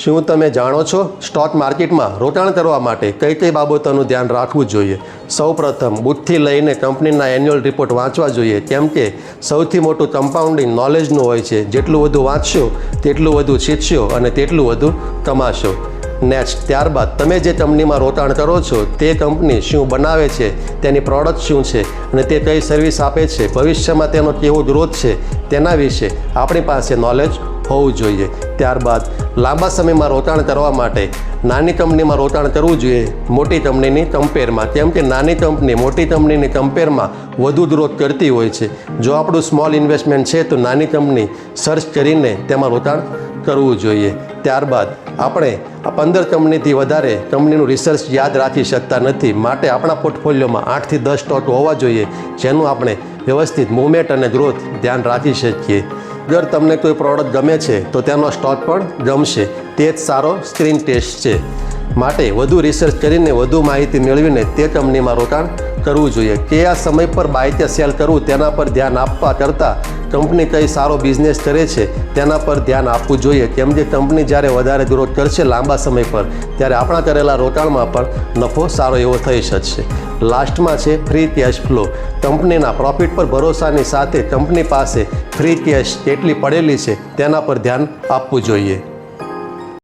શું તમે જાણો છો સ્ટોક માર્કેટમાં રોકાણ કરવા માટે કઈ કઈ બાબતોનું ધ્યાન રાખવું જોઈએ? સૌપ્રથમ બુથથી લઈને કંપનીના એન્યુઅલ રિપોર્ટ વાંચવા જોઈએ, કેમ કે સૌથી મોટું કમ્પાઉન્ડિંગ નોલેજનું હોય છે. જેટલું વધુ વાંચશો તેટલું વધુ શીખશો અને તેટલું વધુ કમાશો. નેક્સ્ટ, ત્યારબાદ તમે જે કંપનીમાં રોકાણ કરો છો તે કંપની શું બનાવે છે, તેની પ્રોડક્ટ શું છે અને તે કઈ સર્વિસ આપે છે, ભવિષ્યમાં તેનો કેવો ગ્રોથ છે, તેના વિશે આપણી પાસે નોલેજ હોવું જોઈએ. ત્યારબાદ લાંબા સમયમાં રોકાણ કરવા માટે નાની કંપનીમાં રોકાણ કરવું જોઈએ મોટી કંપનીની કમ્પેરમાં, કેમ કે નાની કંપની મોટી કંપનીની કમ્પેરમાં વધુ ગ્રોથ કરતી હોય છે. જો આપણું સ્મોલ ઇન્વેસ્ટમેન્ટ છે તો નાની કંપની સર્ચ કરીને તેમાં રોકાણ કરવું જોઈએ. ત્યારબાદ આપણે આ 15 કંપનીથી વધારે કંપનીનું રિસર્ચ યાદ રાખી શકતા નથી, માટે આપણા પોર્ટફોલિયોમાં 8 થી 10 સ્ટોક હોવા જોઈએ, જેનું આપણે વ્યવસ્થિત મૂવમેન્ટ અને ગ્રોથ ધ્યાન રાખી શકીએ. અગર તમને કોઈ પ્રોડક્ટ ગમે છે તો તેનો સ્ટોક પણ ગમશે. તે જ સારો સ્ક્રીન ટેસ્ટ છે. માટે વધુ રિસર્ચ કરીને વધુ માહિતી મેળવીને તે કંપનીમાં રોકાણ કરવું જોઈએ. કયા સમય પર બાય કે સેલ કરવું તેના પર ધ્યાન આપવા કરતાં કંપની કઈ સારો બિઝનેસ કરે છે તેના પર ધ્યાન આપવું જોઈએ, કેમ કે કંપની જ્યારે વધારે ગ્રોથ કરશે લાંબા સમય પર ત્યારે આપણા કરેલા રોકાણમાં પણ નફો સારો એવો થઈ શકશે. લાસ્ટમાં છે ફ્રી કેશ ફ્લો. કંપનીના પ્રોફિટ પર ભરોસાની સાથે કંપની પાસે ફ્રી કેશ કેટલી પડેલી છે તેના પર ધ્યાન આપવું જોઈએ.